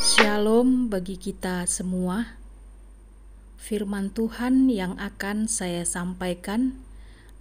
Shalom bagi kita semua. Firman Tuhan yang akan saya sampaikan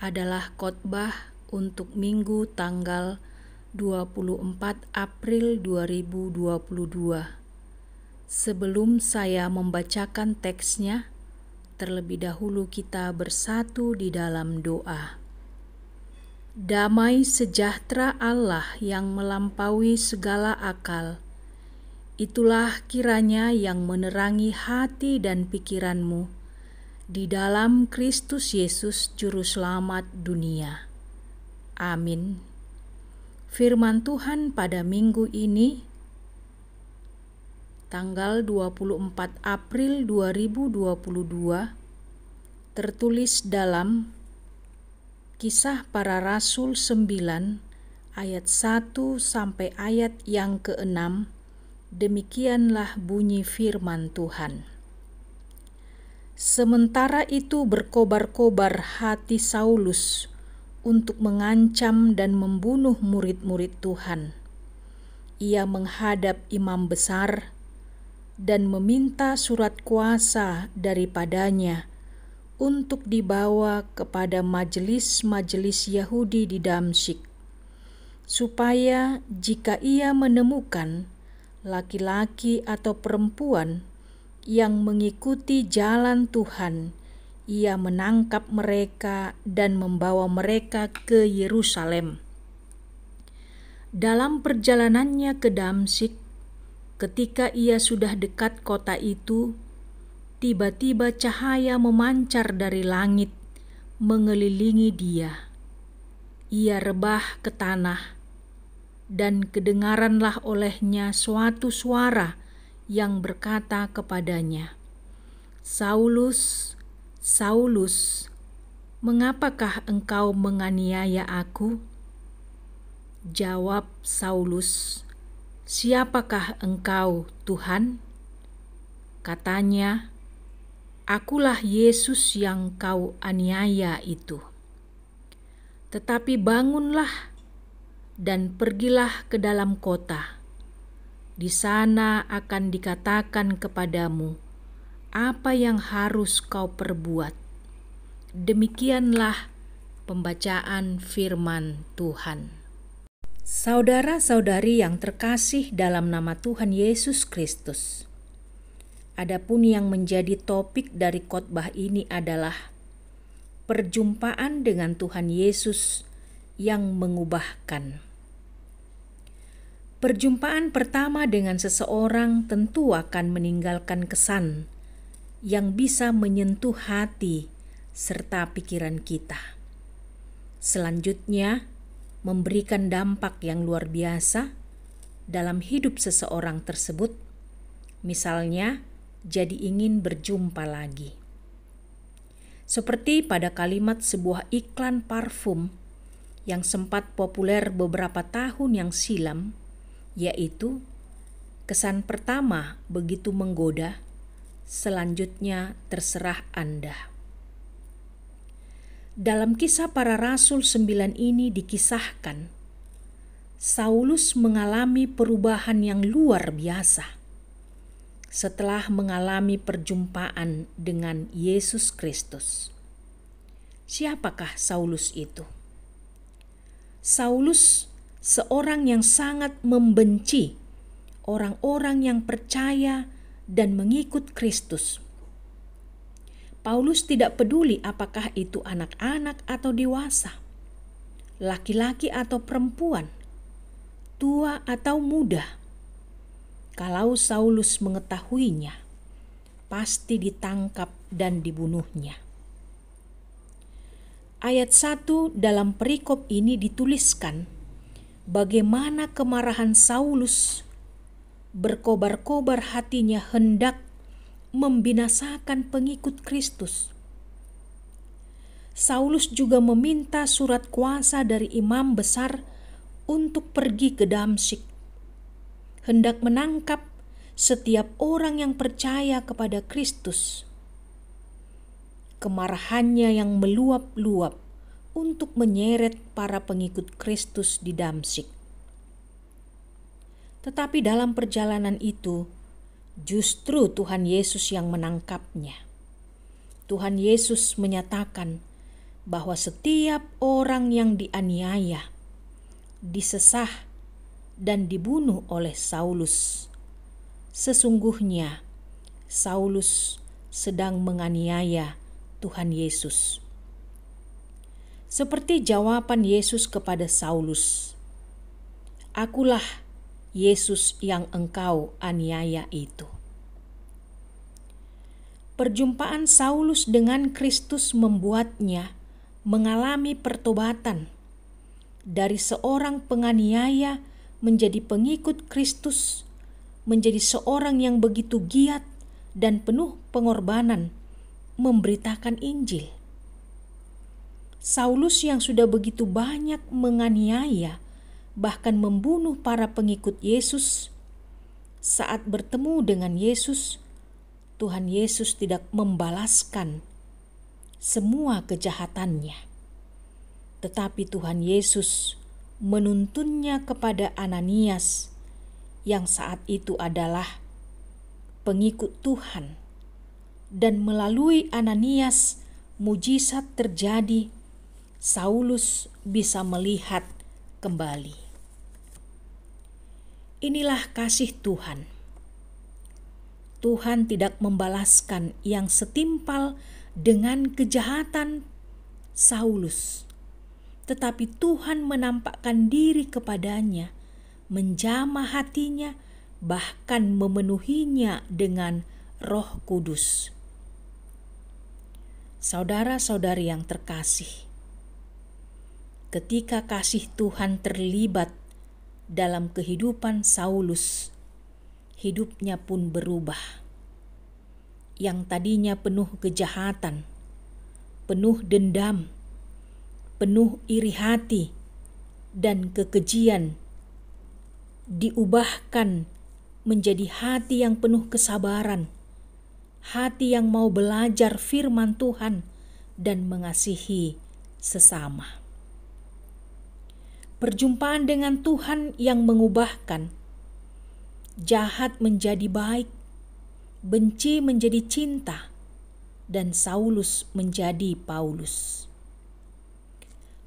adalah khotbah untuk Minggu tanggal 24 April 2022. Sebelum saya membacakan teksnya, terlebih dahulu kita bersatu di dalam doa. Damai sejahtera Allah yang melampaui segala akal, itulah kiranya yang menerangi hati dan pikiranmu di dalam Kristus Yesus Juru Selamat dunia. Amin. Firman Tuhan pada minggu ini, tanggal 24 April 2022, tertulis dalam Kisah Para Rasul 9 ayat 1 sampai ayat yang ke-6. Demikianlah bunyi firman Tuhan. Sementara itu berkobar-kobar hati Saulus untuk mengancam dan membunuh murid-murid Tuhan. Ia menghadap imam besar dan meminta surat kuasa daripadanya untuk dibawa kepada majelis-majelis Yahudi di Damsyik, supaya jika ia menemukan laki-laki atau perempuan yang mengikuti jalan Tuhan, ia menangkap mereka dan membawa mereka ke Yerusalem. Dalam perjalanannya ke Damsyik, ketika ia sudah dekat kota itu, tiba-tiba cahaya memancar dari langit mengelilingi dia. Ia rebah ke tanah, dan kedengaranlah olehnya suatu suara yang berkata kepadanya, "Saulus, Saulus, mengapakah engkau menganiaya aku?" Jawab Saulus, "Siapakah engkau, Tuhan?" Katanya, "Akulah Yesus yang kau aniaya itu. Tetapi bangunlah dan pergilah ke dalam kota. Di sana akan dikatakan kepadamu apa yang harus kau perbuat." Demikianlah pembacaan firman Tuhan. Saudara-saudari yang terkasih dalam nama Tuhan Yesus Kristus, adapun yang menjadi topik dari khotbah ini adalah perjumpaan dengan Tuhan Yesus yang mengubahkan. Perjumpaan pertama dengan seseorang tentu akan meninggalkan kesan yang bisa menyentuh hati serta pikiran kita. Selanjutnya, memberikan dampak yang luar biasa dalam hidup seseorang tersebut, misalnya jadi ingin berjumpa lagi. Seperti pada kalimat sebuah iklan parfum yang sempat populer beberapa tahun yang silam, yaitu kesan pertama begitu menggoda, selanjutnya terserah Anda. Dalam Kisah Para Rasul 9 ini dikisahkan, Saulus mengalami perubahan yang luar biasa setelah mengalami perjumpaan dengan Yesus Kristus. Siapakah Saulus itu? Saulus seorang yang sangat membenci orang-orang yang percaya dan mengikut Kristus. Paulus tidak peduli apakah itu anak-anak atau dewasa, laki-laki atau perempuan, tua atau muda. Kalau Saulus mengetahuinya, pasti ditangkap dan dibunuhnya. Ayat 1 dalam perikop ini dituliskan bagaimana kemarahan Saulus berkobar-kobar hatinya hendak membinasakan pengikut Kristus. Saulus juga meminta surat kuasa dari imam besar untuk pergi ke Damsyik, hendak menangkap setiap orang yang percaya kepada Kristus. Kemarahannya yang meluap-luap untuk menyeret para pengikut Kristus di Damsyik. Tetapi dalam perjalanan itu, Justru Tuhan Yesus yang menangkapnya. Tuhan Yesus menyatakan bahwa setiap orang yang dianiaya, disesah, dan dibunuh oleh Saulus, sesungguhnya Saulus sedang menganiaya Tuhan Yesus. Seperti jawaban Yesus kepada Saulus, "Akulah Yesus yang engkau aniaya itu." Perjumpaan Saulus dengan Kristus membuatnya mengalami pertobatan dari seorang penganiaya menjadi pengikut Kristus, menjadi seorang yang begitu giat dan penuh pengorbanan memberitakan Injil. Saulus yang sudah begitu banyak menganiaya, bahkan membunuh para pengikut Yesus, saat bertemu dengan Yesus, Tuhan Yesus tidak membalaskan semua kejahatannya. Tetapi Tuhan Yesus menuntunnya kepada Ananias yang saat itu adalah pengikut Tuhan. Dan melalui Ananias mujizat terjadi, Saulus bisa melihat kembali. Inilah kasih Tuhan. Tuhan tidak membalaskan yang setimpal dengan kejahatan Saulus, tetapi Tuhan menampakkan diri kepadanya, menjamah hatinya, bahkan memenuhinya dengan Roh Kudus. Saudara-saudari yang terkasih, ketika kasih Tuhan terlibat dalam kehidupan Saulus, hidupnya pun berubah. Yang tadinya penuh kejahatan, penuh dendam, penuh iri hati, dan kekejian, diubahkan menjadi hati yang penuh kesabaran, hati yang mau belajar firman Tuhan dan mengasihi sesama. Perjumpaan dengan Tuhan yang mengubahkan jahat menjadi baik, benci menjadi cinta, dan Saulus menjadi Paulus.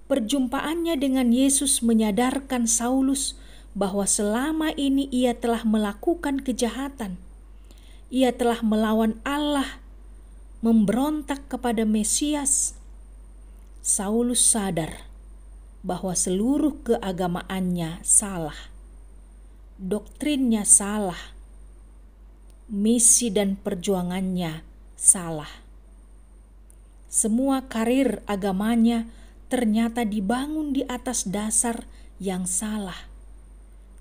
Perjumpaannya dengan Yesus menyadarkan Saulus bahwa selama ini ia telah melakukan kejahatan. Ia telah melawan Allah, memberontak kepada Mesias. Saulus sadar bahwa seluruh keagamaannya salah. Doktrinnya salah, misi dan perjuangannya salah. Semua karir agamanya ternyata dibangun di atas dasar yang salah,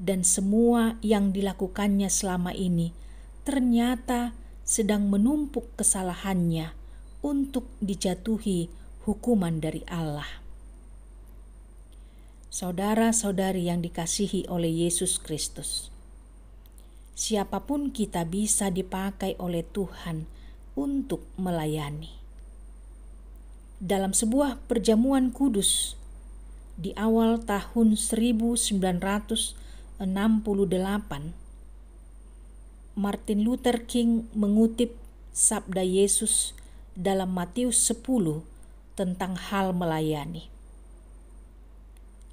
dan semua yang dilakukannya selama ini ternyata sedang menumpuk kesalahannya untuk dijatuhi hukuman dari Allah. Saudara-saudari yang dikasihi oleh Yesus Kristus, siapapun kita bisa dipakai oleh Tuhan untuk melayani. Dalam sebuah perjamuan kudus di awal tahun 1968, Martin Luther King mengutip sabda Yesus dalam Matius 10 tentang hal melayani.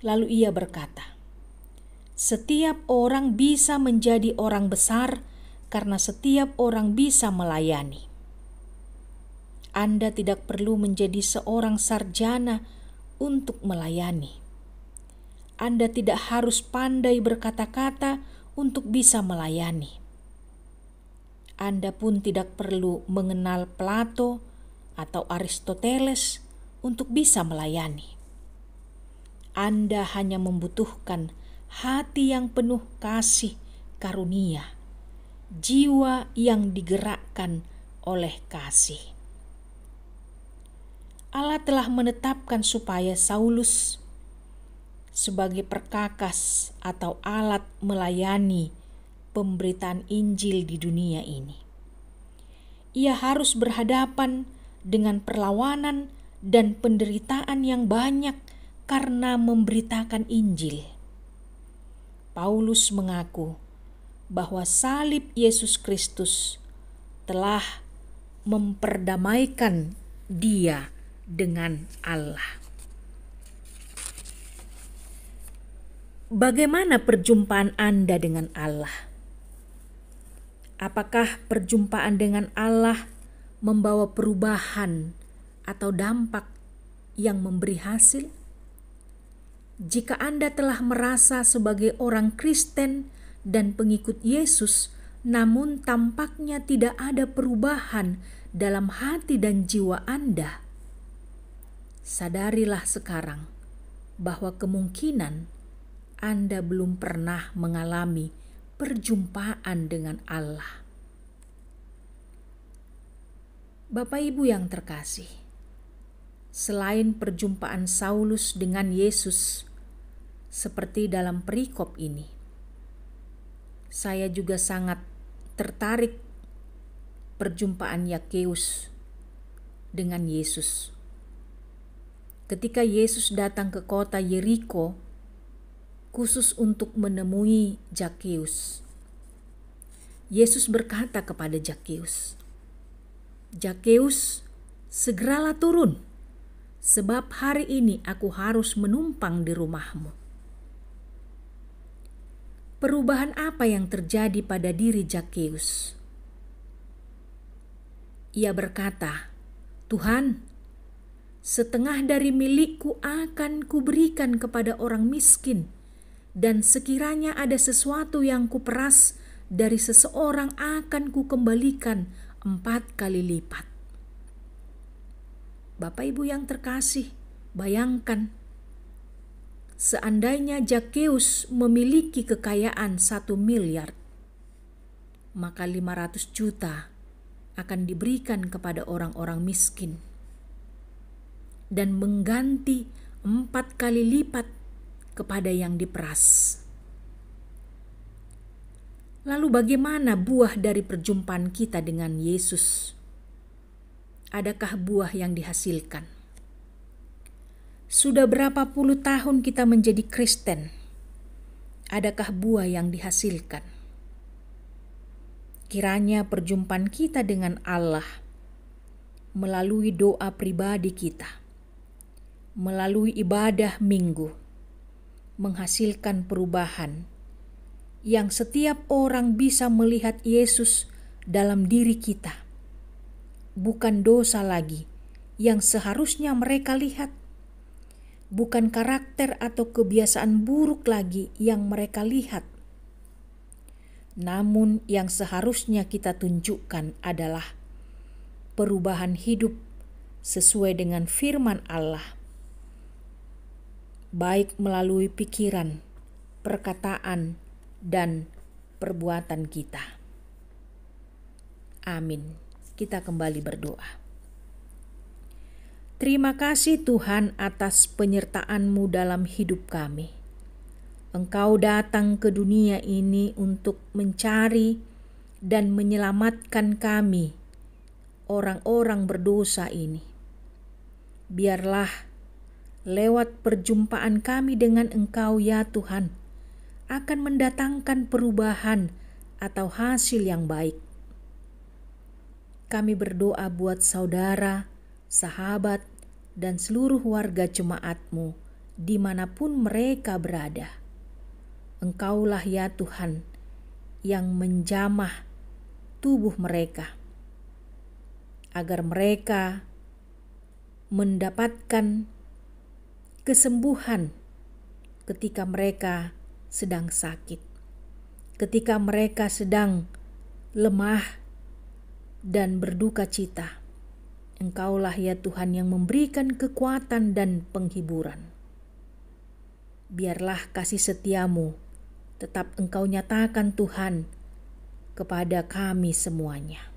Lalu ia berkata, "Setiap orang bisa menjadi orang besar karena setiap orang bisa melayani. Anda tidak perlu menjadi seorang sarjana untuk melayani. Anda tidak harus pandai berkata-kata untuk bisa melayani. Anda pun tidak perlu mengenal Plato atau Aristoteles untuk bisa melayani. Anda hanya membutuhkan hati yang penuh kasih karunia, jiwa yang digerakkan oleh kasih." Allah telah menetapkan supaya Saulus sebagai perkakas atau alat melayani pemberitaan Injil di dunia ini. Ia harus berhadapan dengan perlawanan dan penderitaan yang banyak karena memberitakan Injil. Paulus mengaku bahwa salib Yesus Kristus telah memperdamaikan dia dengan Allah. Bagaimana perjumpaan Anda dengan Allah? Apakah perjumpaan dengan Allah membawa perubahan atau dampak yang memberi hasil? Jika Anda telah merasa sebagai orang Kristen dan pengikut Yesus, namun tampaknya tidak ada perubahan dalam hati dan jiwa Anda, sadarilah sekarang bahwa kemungkinan Anda belum pernah mengalami perjumpaan dengan Allah. Bapak Ibu yang terkasih, selain perjumpaan Saulus dengan Yesus seperti dalam perikop ini, saya juga sangat tertarik perjumpaan Zakheus dengan Yesus. Ketika Yesus datang ke kota Yeriko khusus untuk menemui Zakheus, Yesus berkata kepada Zakheus, "Zakheus, segeralah turun, sebab hari ini aku harus menumpang di rumahmu." Perubahan apa yang terjadi pada diri Zakheus? Ia berkata, "Tuhan, setengah dari milikku akan kuberikan kepada orang miskin, dan sekiranya ada sesuatu yang kuperas dari seseorang akan kukembalikan 4 kali lipat." Bapak Ibu yang terkasih, bayangkan seandainya Zakheus memiliki kekayaan 1 miliar, maka 500 juta akan diberikan kepada orang-orang miskin dan mengganti 4 kali lipat kepada yang diperas. Lalu bagaimana buah dari perjumpaan kita dengan Yesus? Adakah buah yang dihasilkan? Sudah berapa puluh tahun kita menjadi Kristen? Adakah buah yang dihasilkan? Kiranya perjumpaan kita dengan Allah melalui doa pribadi kita, melalui ibadah minggu, menghasilkan perubahan yang setiap orang bisa melihat Yesus dalam diri kita. Bukan dosa lagi yang seharusnya mereka lihat, bukan karakter atau kebiasaan buruk lagi yang mereka lihat, namun yang seharusnya kita tunjukkan adalah perubahan hidup sesuai dengan firman Allah, baik melalui pikiran, perkataan, dan perbuatan kita. Amin. Kita kembali berdoa. Terima kasih Tuhan atas penyertaan-Mu dalam hidup kami. Engkau datang ke dunia ini untuk mencari dan menyelamatkan kami, orang-orang berdosa ini. Biarlah lewat perjumpaan kami dengan Engkau ya Tuhan, akan mendatangkan perubahan atau hasil yang baik. Kami berdoa buat saudara, sahabat, dan seluruh warga jemaat-Mu dimanapun mereka berada. Engkaulah ya Tuhan yang menjamah tubuh mereka, agar mereka mendapatkan kesembuhan ketika mereka sedang sakit, ketika mereka sedang lemah dan berduka cita. Engkaulah ya Tuhan yang memberikan kekuatan dan penghiburan. Biarlah kasih setia-Mu tetap Engkau nyatakan Tuhan kepada kami semuanya.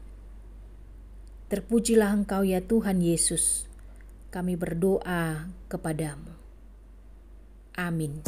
Terpujilah Engkau ya Tuhan Yesus. Kami berdoa kepadamu. Amin.